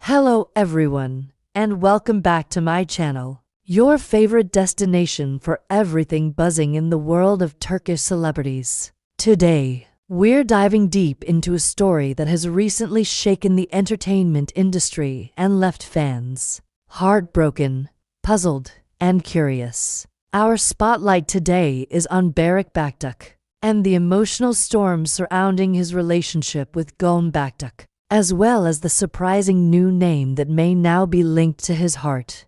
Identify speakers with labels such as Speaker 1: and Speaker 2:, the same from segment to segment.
Speaker 1: Hello everyone, and welcome back to my channel, your favorite destination for everything buzzing in the world of Turkish celebrities. Today, we're diving deep into a story that has recently shaken the entertainment industry and left fans heartbroken, puzzled, and curious. Our spotlight today is on Baktaş and the emotional storm surrounding his relationship with Baktaş, as well as the surprising new name that may now be linked to his heart,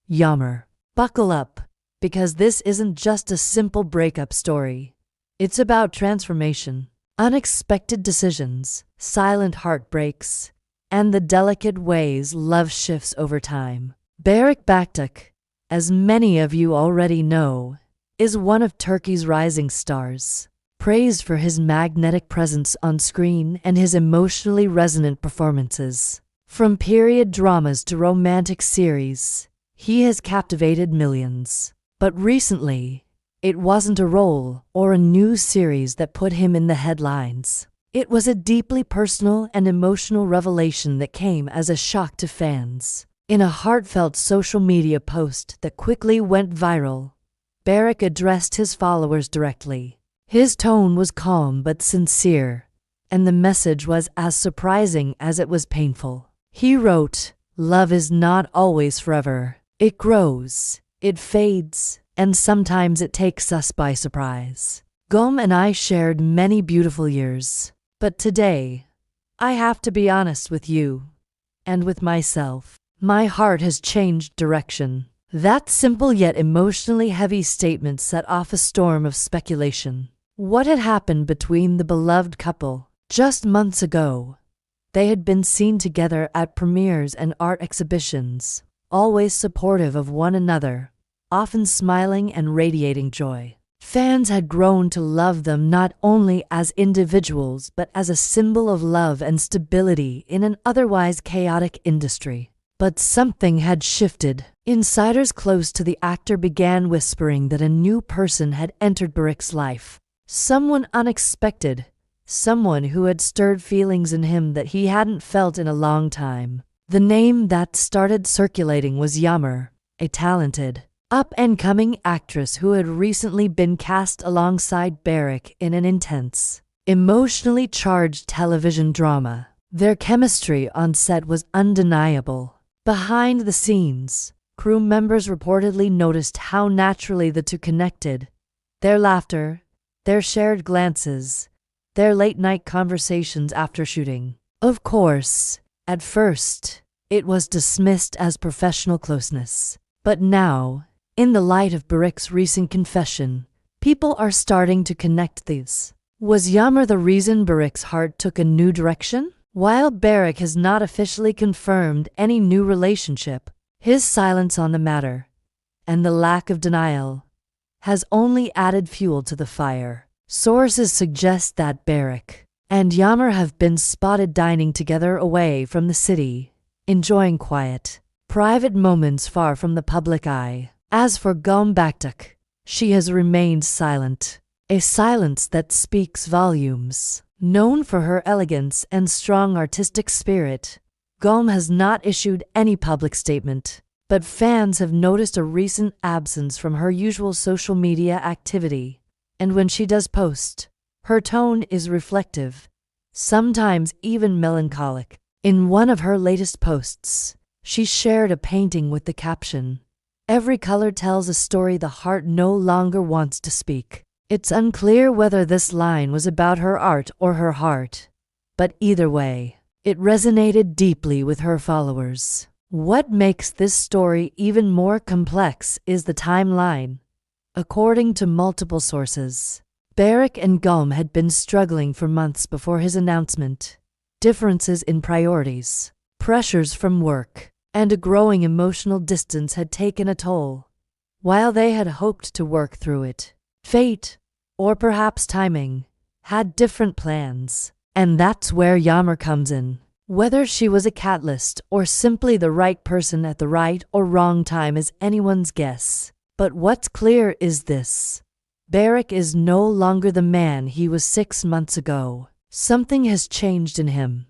Speaker 1: Yağmur. Buckle up, because this isn't just a simple breakup story. It's about transformation, unexpected decisions, silent heartbreaks, and the delicate ways love shifts over time. Baktaş, as many of you already know, is one of Turkey's rising stars, praised for his magnetic presence on screen and his emotionally resonant performances. From period dramas to romantic series, he has captivated millions. But recently, it wasn't a role or a new series that put him in the headlines. It was a deeply personal and emotional revelation that came as a shock to fans. In a heartfelt social media post that quickly went viral, Barış addressed his followers directly. His tone was calm but sincere, and the message was as surprising as it was painful. He wrote, "Love is not always forever. It grows, it fades, and sometimes it takes us by surprise. Gülüm and I shared many beautiful years, but today, I have to be honest with you, and with myself. My heart has changed direction." That simple yet emotionally heavy statement set off a storm of speculation. What had happened between the beloved couple? Just months ago, they had been seen together at premieres and art exhibitions, always supportive of one another, often smiling and radiating joy. Fans had grown to love them not only as individuals but as a symbol of love and stability in an otherwise chaotic industry. But something had shifted. Insiders close to the actor began whispering that a new person had entered Barış's life. Someone unexpected, someone who had stirred feelings in him that he hadn't felt in a long time. The name that started circulating was Yağmur, a talented, up-and-coming actress who had recently been cast alongside Barış in an intense, emotionally charged television drama. Their chemistry on set was undeniable. Behind the scenes, crew members reportedly noticed how naturally the two connected. Their laughter, their shared glances, their late-night conversations after shooting. Of course, at first, it was dismissed as professional closeness. But now, in the light of Barış's recent confession, people are starting to connect these. Was Yağmur the reason Barış's heart took a new direction? While Barış has not officially confirmed any new relationship, his silence on the matter, and the lack of denial, has only added fuel to the fire. Sources suggest that Barış and Yağmur have been spotted dining together away from the city, enjoying quiet, private moments far from the public eye. As for Baktaş, she has remained silent, a silence that speaks volumes. Known for her elegance and strong artistic spirit, Gülüm has not issued any public statement, but fans have noticed a recent absence from her usual social media activity, and when she does post, her tone is reflective, sometimes even melancholic. In one of her latest posts, she shared a painting with the caption, "Every color tells a story the heart no longer wants to speak." It's unclear whether this line was about her art or her heart, but either way, it resonated deeply with her followers. What makes this story even more complex is the timeline. According to multiple sources, Barış and Gülüm had been struggling for months before his announcement. Differences in priorities, pressures from work, and a growing emotional distance had taken a toll. While they had hoped to work through it, fate, or perhaps timing, had different plans. And that's where Yağmur comes in. Whether she was a catalyst or simply the right person at the right or wrong time is anyone's guess. But what's clear is this: Barış is no longer the man he was 6 months ago. Something has changed in him,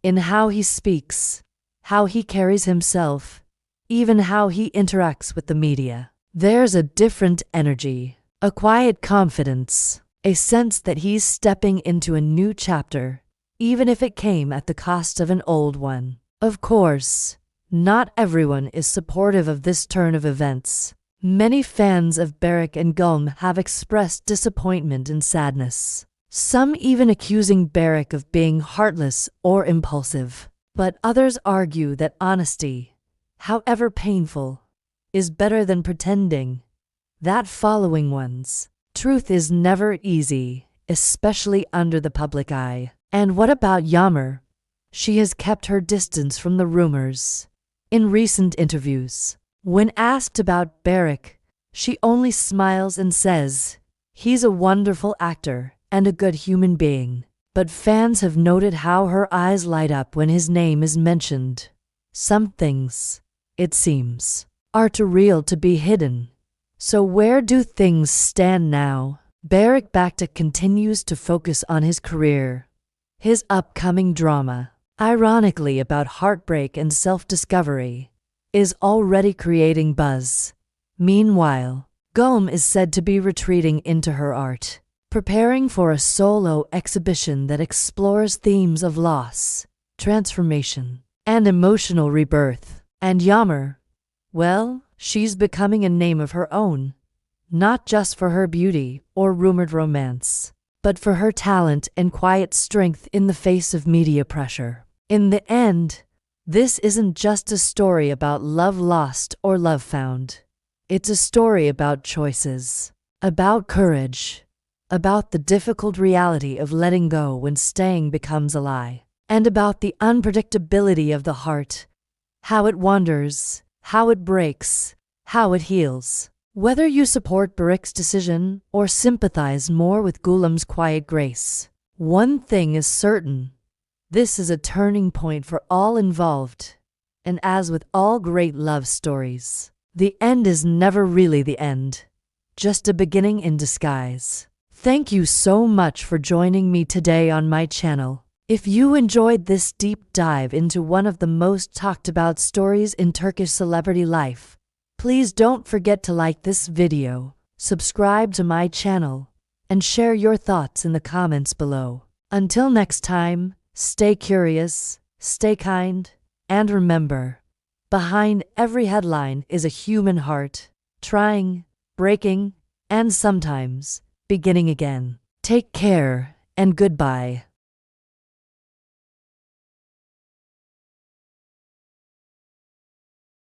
Speaker 1: in how he speaks, how he carries himself, even how he interacts with the media. There's a different energy, a quiet confidence, a sense that he's stepping into a new chapter, even if it came at the cost of an old one. Of course, not everyone is supportive of this turn of events. Many fans of Barış and Gülüm have expressed disappointment and sadness, some even accusing Barış of being heartless or impulsive. But others argue that honesty, however painful, is better than pretending that following one's truth is never easy, especially under the public eye. And what about Yağmur? She has kept her distance from the rumors. In recent interviews, when asked about Barış, she only smiles and says, "He's a wonderful actor and a good human being." But fans have noted how her eyes light up when his name is mentioned. Some things, it seems, are too real to be hidden. So where do things stand now? Baktaş continues to focus on his career. His upcoming drama, ironically about heartbreak and self-discovery, is already creating buzz. Meanwhile, Gülüm is said to be retreating into her art, preparing for a solo exhibition that explores themes of loss, transformation, and emotional rebirth. And Yağmur, well, she's becoming a name of her own, not just for her beauty or rumored romance, but for her talent and quiet strength in the face of media pressure. In the end, this isn't just a story about love lost or love found. It's a story about choices, about courage, about the difficult reality of letting go when staying becomes a lie, and about the unpredictability of the heart, how it wanders, how it breaks, how it heals. Whether you support Barış's decision or sympathize more with Gülüm's quiet grace, one thing is certain: this is a turning point for all involved. And as with all great love stories, the end is never really the end, just a beginning in disguise. Thank you so much for joining me today on my channel. If you enjoyed this deep dive into one of the most talked about stories in Turkish celebrity life, please don't forget to like this video, subscribe to my channel, and share your thoughts in the comments below. Until next time, stay curious, stay kind, and remember, behind every headline is a human heart, trying, breaking, and sometimes beginning again. Take care, and goodbye.